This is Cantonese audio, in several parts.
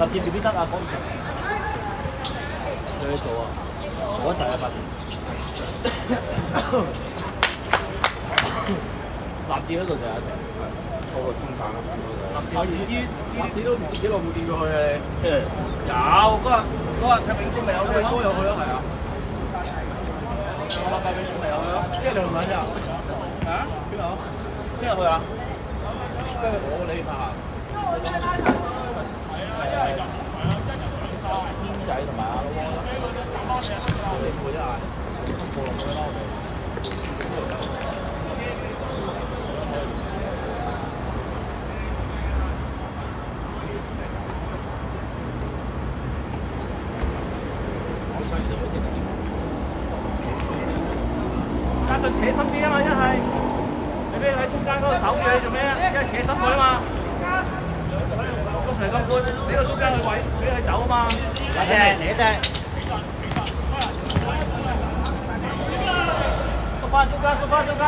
立劍未必得啊，講唔得。你去做啊？我第一份。立字嗰度就有一隻。嗰個中產咯。立字都唔知幾耐冇見過佢嘅。有嗰日踢泳都未有去咯。都有去咯，係啊。我禮拜泳都未有去咯。即係你去唔去啊？啊？邊度？邊日去啊？跟住我你拍下。天仔同埋阿老汪，四個啫係，冇落去啦我哋。我想就好聽啲。家俊扯深啲啊嘛，一係你俾佢喺中間嗰個手住你做咩啊？因為扯深佢啊嘛。咁闊，俾個中間去位，俾佢走啊嘛。嚟一隻，縮翻中間，縮翻中間。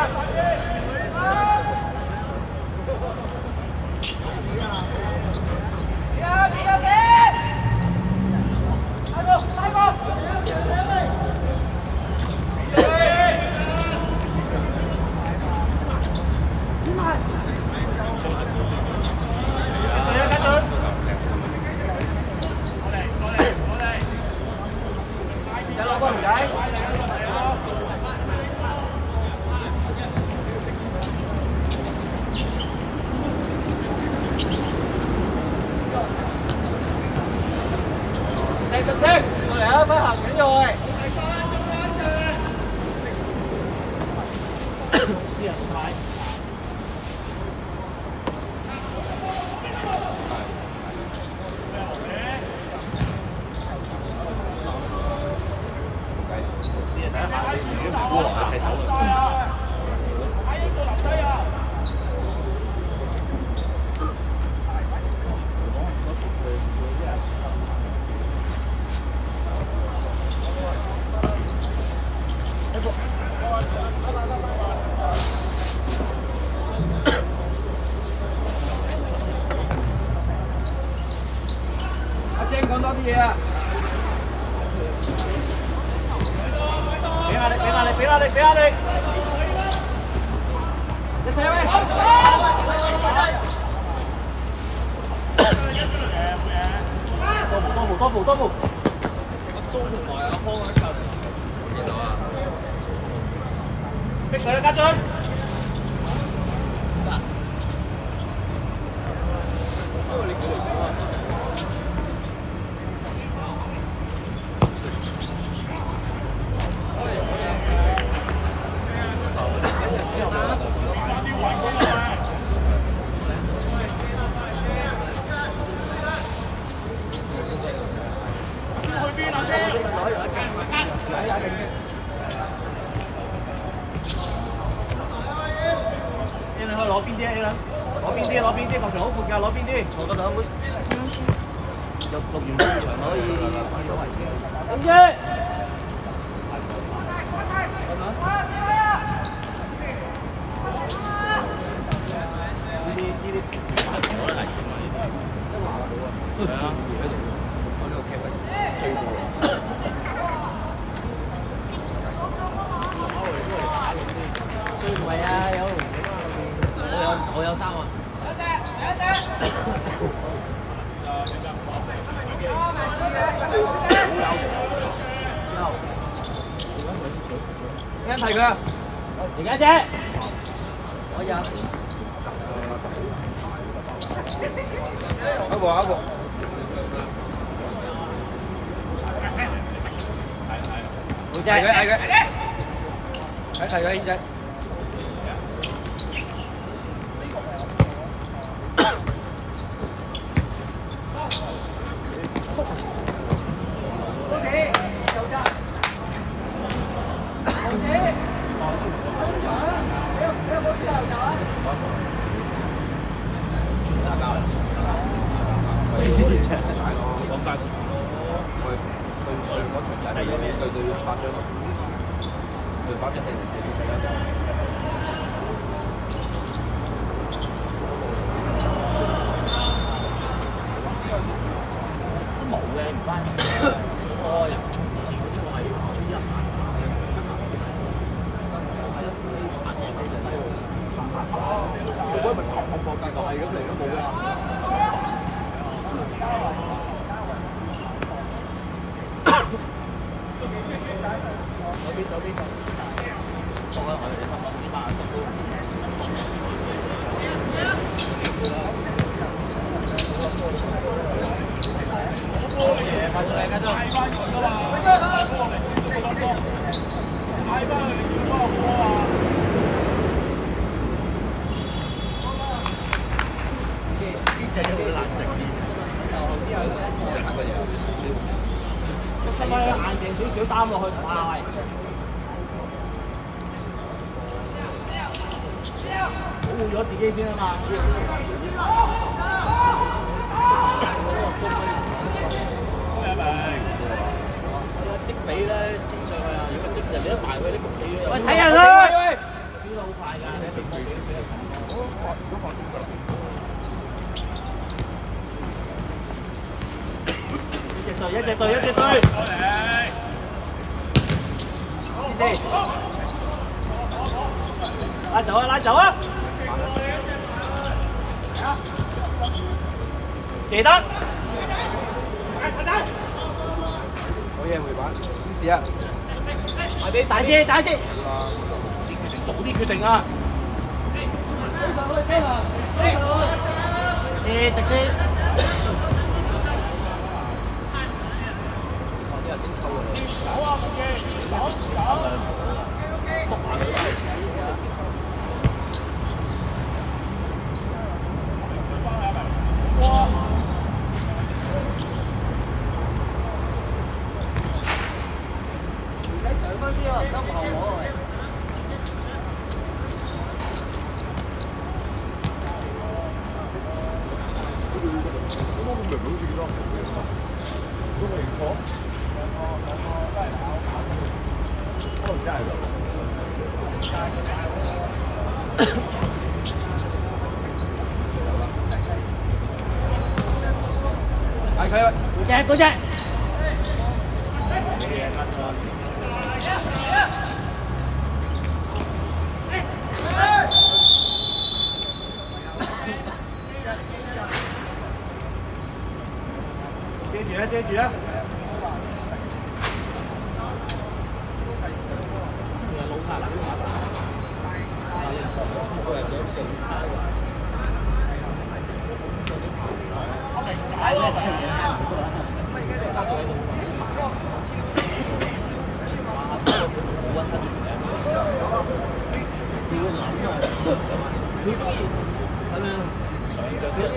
講多啲嘢啊！俾壓力，俾壓力，俾壓力，俾壓力！一齊喂！多步！成個鐘同埋阿康喺隔邊度啊！逼佢啦，家俊！因為你幾嚟講啊？你去攞邊啲啊？攞邊啲？球場好闊㗎，攞邊啲？坐嗰度會錄完半場可以睇到圍嘅。咁我有衫啊！一齊㗎，而家姐，我有。一步。仔，係佢，睇佢軒仔。擔落去同阿偉，保護咗自己先啊嘛。積比咧，積上去啊！如果積人哋一埋佢，你焗死咗。喂，睇人啦！喂，飆得好快㗎，一隻隊，一隻隊。拉走啊！拉走啊！記得。好嘢，回板，咩事啊？賣俾大姐，大姐。早啲決定啊！直接。走啊！乜嘢？走！篤埋佢。哇！你上翻啲啊，收唔後我係。係佢，嗰隻。遮住啦，遮住啦。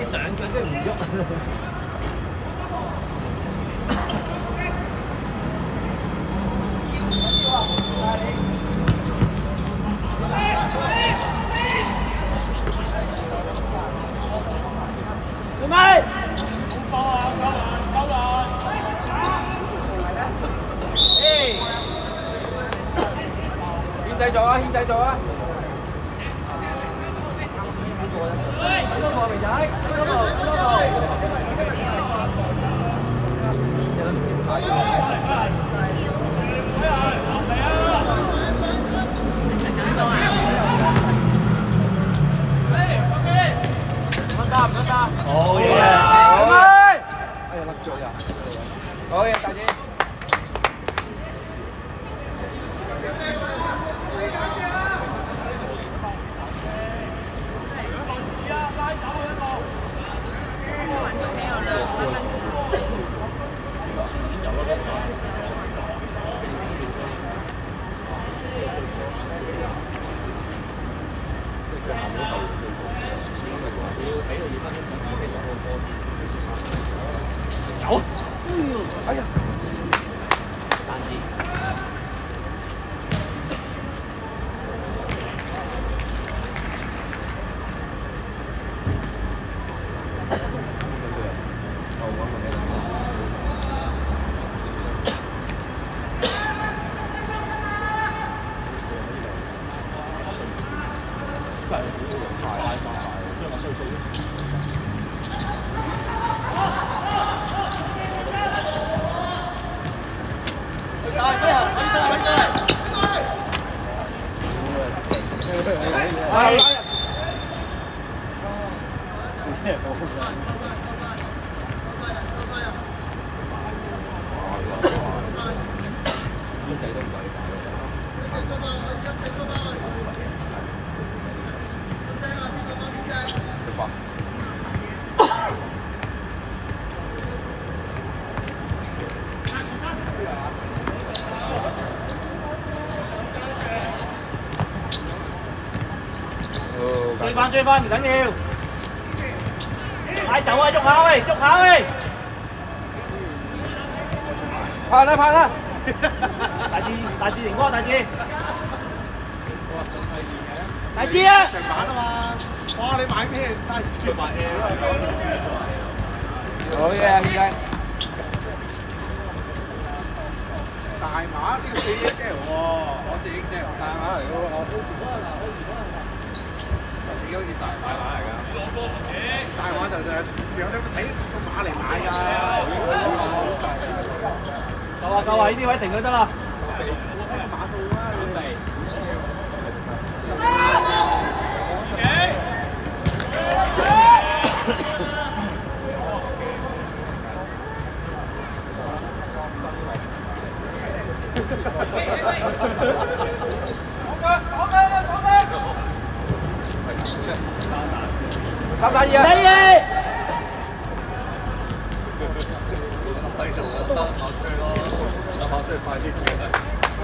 上腳跟住唔喐。做咩？收啊！收啊！收啊！軒仔做啊！軒仔做啊！嗰個明仔，嗰個。好嘢！好嘢！哎呀，甩咗呀！好嘢，大姐。走！哎呀！單啲。追翻唔緊要，快走啊！捉下喂，捉下喂！拍啦拍啦！大志凌哥，大志！大志啊！長版啊嘛！哇！你買咩 size？ 買 L。好嘢，唔該。大碼呢個4XL 喎，我4XL。大碼嚟嘅喎，自己好似大碼嚟㗎。大碼就仲有啲睇個碼嚟買㗎。夠啊夠啊！呢啲位停佢得啦。碼數啦，你哋。3打2啊！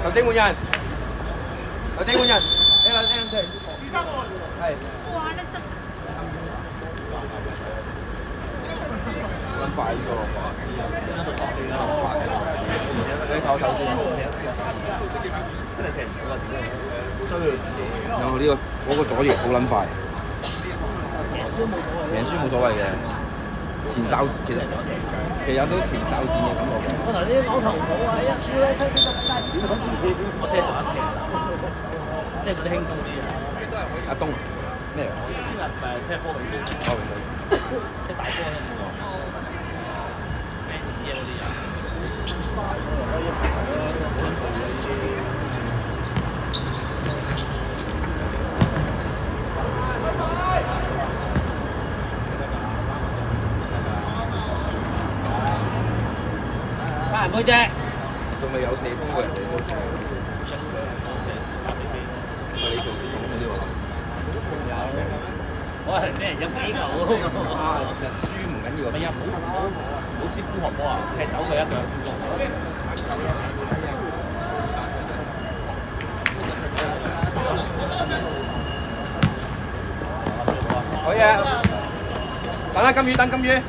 頭先換人，頭先換人，聽兩聲。係。哇！你真〜撚快呢個，你唞唞先。有呢個嗰個左翼好撚快。贏輸冇所謂嘅，前哨其實有都前哨戰嘅感覺嘅。我頭先講頭冇啊，一輸咧身邊就唔得少嗰啲，我踢咗一踢，即係嗰啲輕鬆啲啊。阿東咩？今日踢波泳隊，波泳隊，踢大波咧冇錯。咩嘢嗰啲人？加人杯啫，仲未有射波嘅人哋都係。你做先講嗰啲話。我係俾人入機球啊！輸唔緊要。唔係啊，冇師傅學波啊，踢走佢一腳。好嘢！等啦，金魚，等金魚。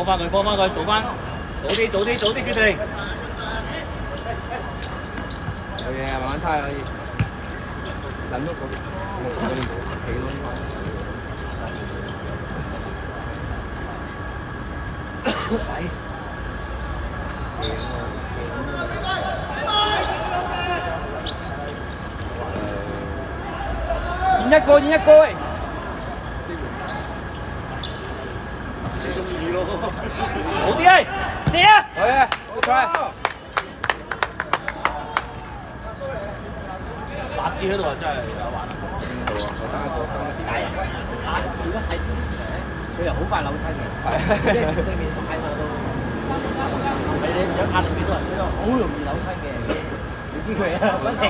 放翻佢，做翻，早啲決定。有嘢，慢慢猜可以。撚咗嗰啲企咯。演一個喂。好啲啊！射啊！好嘢，好彩。白字喺度啊，真係有玩啊！好啊，大人，如果係佢又好快扭親嘅，即係對面快嘛都。你有壓力幾多人？佢都好容易扭親嘅，你知佢啊，不停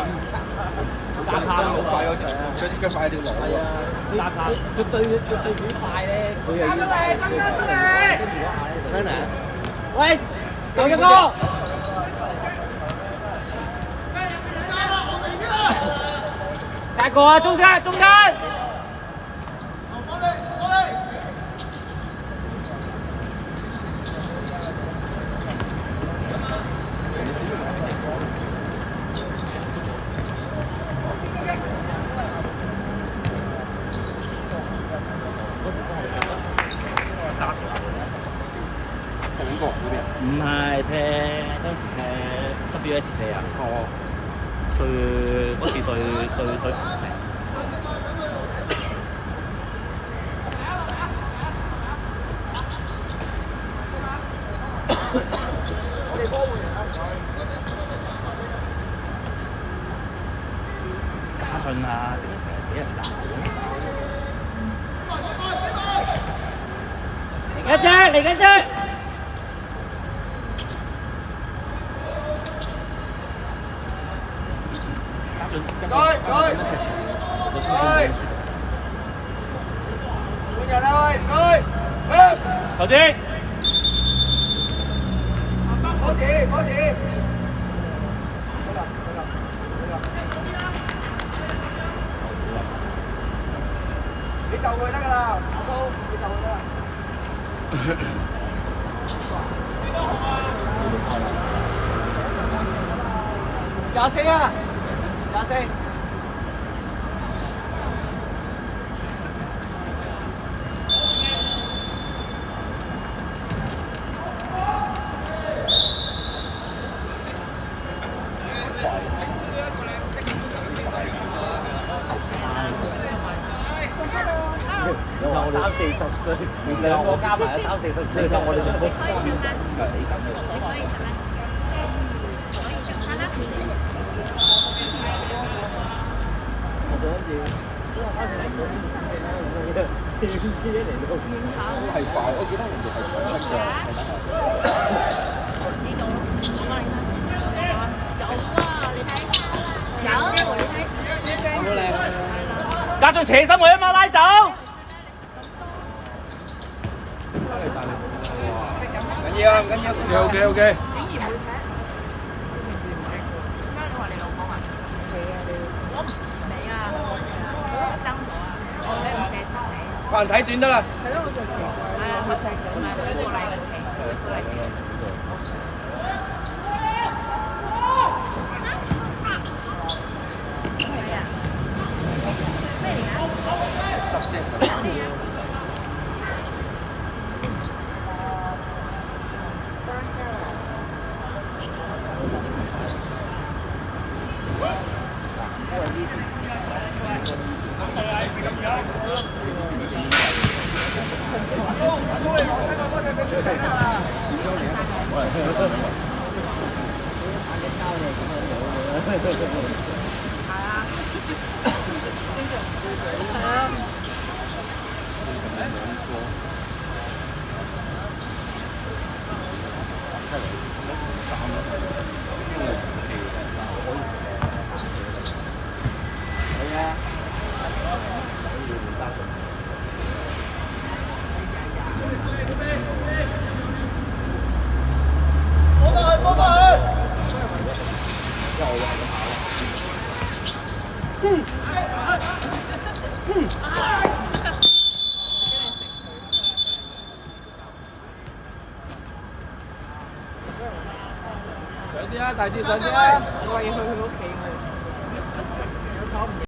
打卡好快嗰隻，佢啲腳快條龍。係啊，佢對面快咧，佢又要快。跟住嗰下咧，真係。喂，舊一哥。大個啊，中間中間。唔係踢當時踢 WS4啊。哦。對嗰時對銀城。家俊啊，點解成日死人打嘅？嚟緊啫，嚟緊啫！對，換人啦喂，球證，波子，你就佢得㗎啦，阿蘇，你就佢得啦。24啊，24。30-40歲，兩個加埋30-40歲，我哋仲都死緊嘅。係快，我記得人哋係長出嘅。呢度有你睇，家俊斜身位啊嘛，拉走。唔緊要，唔緊要。OK。竟然會踢？平時唔踢。點解你話你老公啊？我唔理啊，生咗啊，你唔踢生你。個人睇短得啦。係咯，我就係啊，佢踢咗嘛，佢做禮物期，佢做禮物期。咩啊？咩嚟㗎？執先。上啲啊，大志上啲啊！我話要去佢屋企。